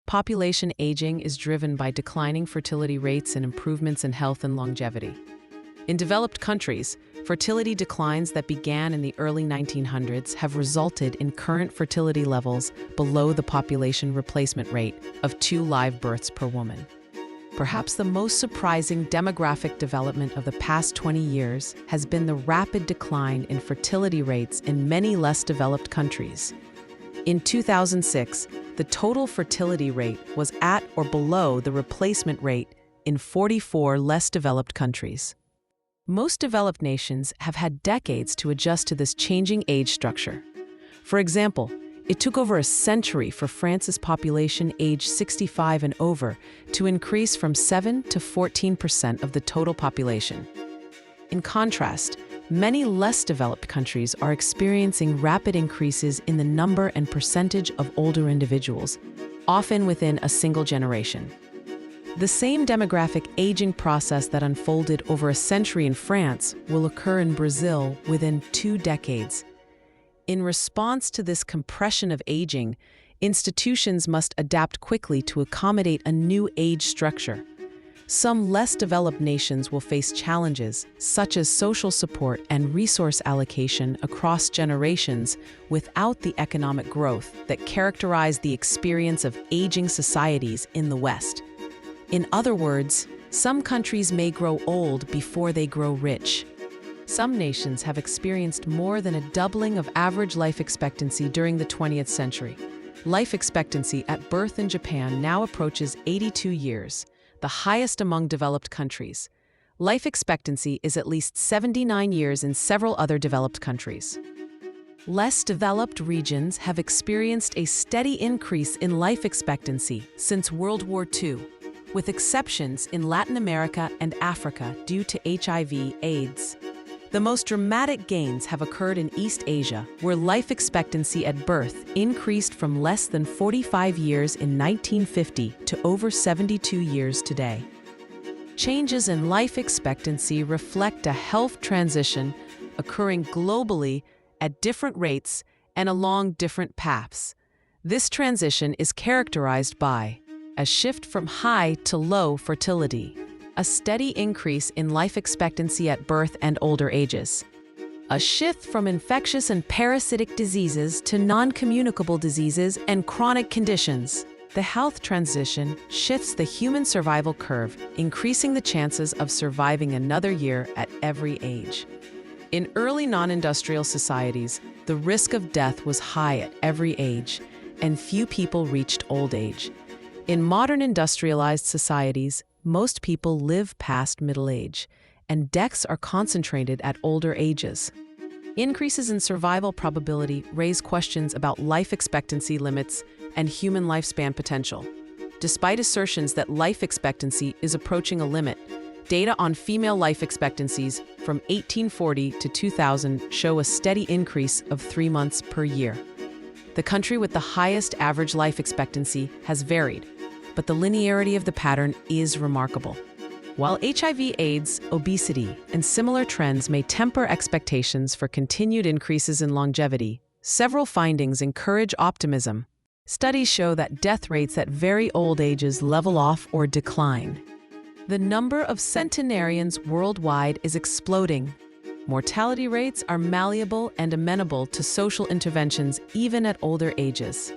population aging is driven by declining fertility rates and improvements in health and longevity. In developed countries, fertility declines that began in the early 1900s have resulted in current fertility levels below the population replacement rate of 2 live births per woman. Perhaps the most surprising demographic development of the past 20 years has been the rapid decline in fertility rates in many less developed countries. In 2006, the total fertility rate was at or below the replacement rate in 44 less developed countries. Most developed nations have had decades to adjust to this changing age structure. For example, it took over a century for France's population aged 65 and over to increase from 7 to 14% of the total population. In contrast, many less developed countries are experiencing rapid increases in the number and percentage of older individuals, often within a single generation. The same demographic aging process that unfolded over a century in France will occur in Brazil within 2 decades. In response to this compression of aging, institutions must adapt quickly to accommodate a new age structure. Some less developed nations will face challenges, such as social support and resource allocation across generations, without the economic growth that characterized the experience of aging societies in the West. In other words, some countries may grow old before they grow rich. Some nations have experienced more than a doubling of average life expectancy during the 20th century. Life expectancy at birth in Japan now approaches 82 years, the highest among developed countries. Life expectancy is at least 79 years in several other developed countries. Less developed regions have experienced a steady increase in life expectancy since World War II, with exceptions in Latin America and Africa due to HIV/AIDS. The most dramatic gains have occurred in East Asia, where life expectancy at birth increased from less than 45 years in 1950 to over 72 years today. Changes in life expectancy reflect a health transition occurring globally at different rates and along different paths. This transition is characterized by a shift from high to low fertility, a steady increase in life expectancy at birth and older ages, a shift from infectious and parasitic diseases to non-communicable diseases and chronic conditions. The health transition shifts the human survival curve, increasing the chances of surviving another year at every age. In early non-industrial societies, the risk of death was high at every age, and few people reached old age. In modern industrialized societies, most people live past middle age, and deaths are concentrated at older ages. Increases in survival probability raise questions about life expectancy limits and human lifespan potential. Despite assertions that life expectancy is approaching a limit, data on female life expectancies from 1840 to 2000 show a steady increase of 3 months per year. The country with the highest average life expectancy has varied, but the linearity of the pattern is remarkable. While HIV/AIDS, obesity, and similar trends may temper expectations for continued increases in longevity, several findings encourage optimism. Studies show that death rates at very old ages level off or decline. The number of centenarians worldwide is exploding. Mortality rates are malleable and amenable to social interventions even at older ages.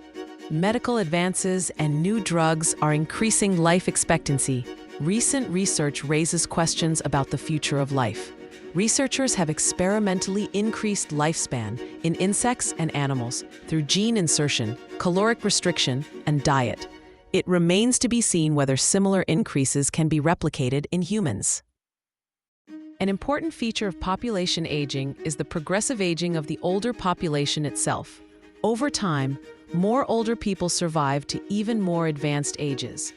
Medical advances and new drugs are increasing life expectancy. Recent research raises questions about the future of life. Researchers have experimentally increased lifespan in insects and animals through gene insertion, caloric restriction, and diet. It remains to be seen whether similar increases can be replicated in humans. An important feature of population aging is the progressive aging of the older population itself. Over time, more older people survive to even more advanced ages.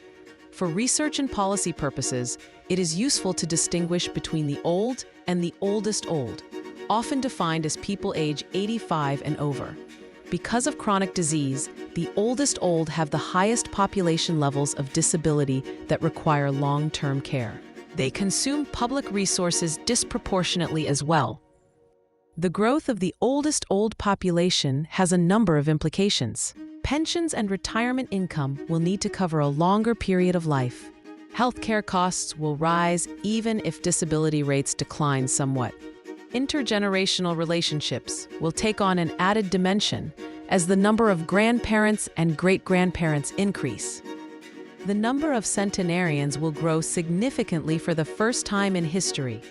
For research and policy purposes, it is useful to distinguish between the old and the oldest old, often defined as people age 85 and over. Because of chronic disease, the oldest old have the highest population levels of disability that require long-term care. They consume public resources disproportionately as well. The growth of the oldest old population has a number of implications. pensions and retirement income will need to cover a longer period of life. Healthcare costs will rise even if disability rates decline somewhat. Intergenerational relationships will take on an added dimension as the number of grandparents and great-grandparents increase. The number of centenarians will grow significantly for the first time in history.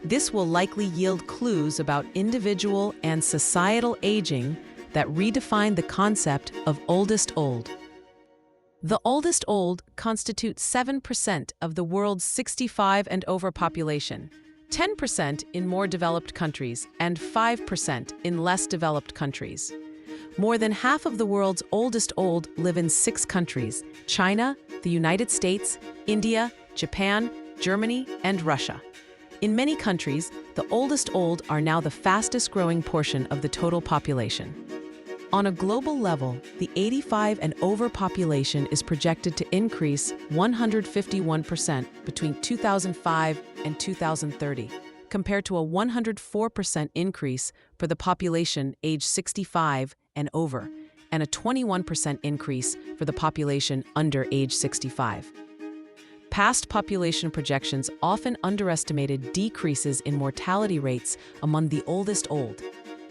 This will likely yield clues about individual and societal aging that redefine the concept of oldest old. The oldest old constitute 7% of the world's 65 and over population, 10% in more developed countries, and 5% in less developed countries. More than half of the world's oldest old live in 6 countries: China, the United States, India, Japan, Germany, and Russia. In many countries, the oldest old are now the fastest growing portion of the total population. On a global level, the 85 and over population is projected to increase 151% between 2005 and 2030, compared to a 104% increase for the population age 65 and over, and a 21% increase for the population under age 65. Past population projections often underestimated decreases in mortality rates among the oldest old.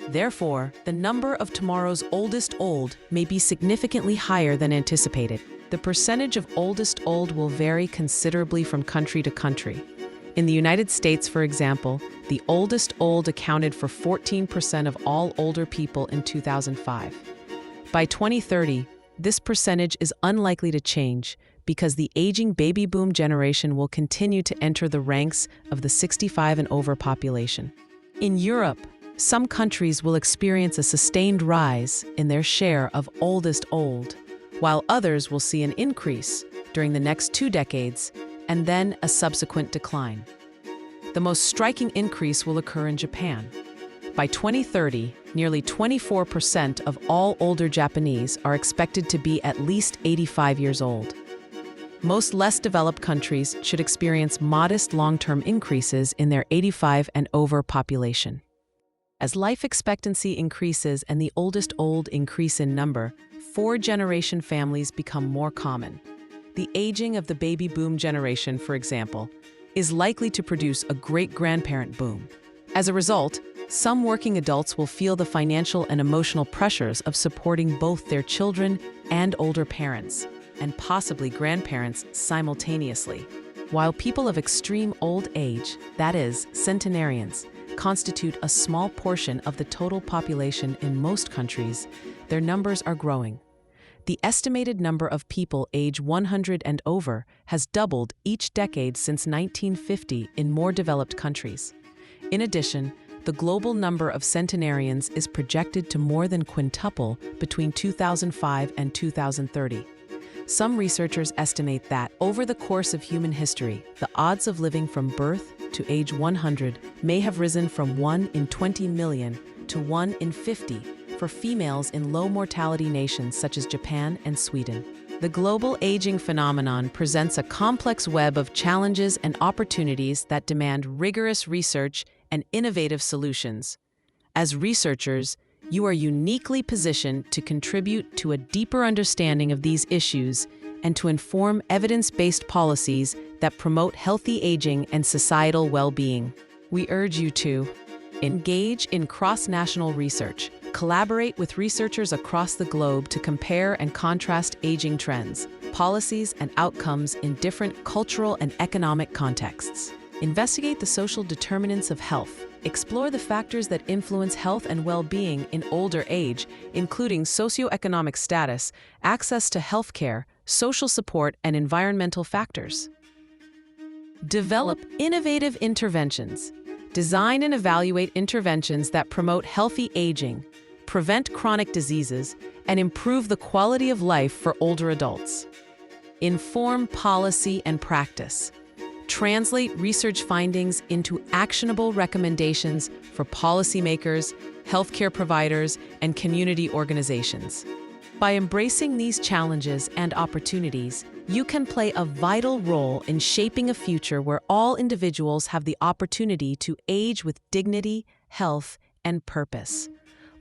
Therefore, the number of tomorrow's oldest old may be significantly higher than anticipated. The percentage of oldest old will vary considerably from country to country. In the United States, for example, the oldest old accounted for 14% of all older people in 2005. By 2030, this percentage is unlikely to change because the aging baby boom generation will continue to enter the ranks of the 65 and over population. In Europe, some countries will experience a sustained rise in their share of oldest old, while others will see an increase during the next 2 decades and then a subsequent decline. The most striking increase will occur in Japan. By 2030, nearly 24% of all older Japanese are expected to be at least 85 years old. Most less developed countries should experience modest long-term increases in their 85 and over population. As life expectancy increases and the oldest old increase in number, 4-generation families become more common. The aging of the baby boom generation, for example, is likely to produce a great-grandparent boom. As a result, some working adults will feel the financial and emotional pressures of supporting both their children and older parents, and possibly grandparents simultaneously. While people of extreme old age, that is, centenarians, constitute a small portion of the total population in most countries, their numbers are growing. The estimated number of people age 100 and over has doubled each decade since 1950 in more developed countries. In addition, the global number of centenarians is projected to more than quintuple between 2005 and 2030. Some researchers estimate that, over the course of human history, the odds of living from birth to age 100 may have risen from 1 in 20 million to 1 in 50 for females in low-mortality nations such as Japan and Sweden. The global aging phenomenon presents a complex web of challenges and opportunities that demand rigorous research and innovative solutions. As researchers, you are uniquely positioned to contribute to a deeper understanding of these issues and to inform evidence-based policies that promote healthy aging and societal well-being. We urge you to engage in cross-national research, collaborate with researchers across the globe to compare and contrast aging trends, policies, and outcomes in different cultural and economic contexts. Investigate the social determinants of health. Explore the factors that influence health and well-being in older age, including socioeconomic status, access to healthcare, social support, and environmental factors. Develop innovative interventions. Design and evaluate interventions that promote healthy aging, prevent chronic diseases, and improve the quality of life for older adults. Inform policy and practice. Translate research findings into actionable recommendations for policymakers, healthcare providers, and community organizations. By embracing these challenges and opportunities, you can play a vital role in shaping a future where all individuals have the opportunity to age with dignity, health, and purpose.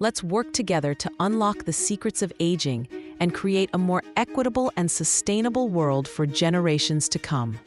Let's work together to unlock the secrets of aging and create a more equitable and sustainable world for generations to come.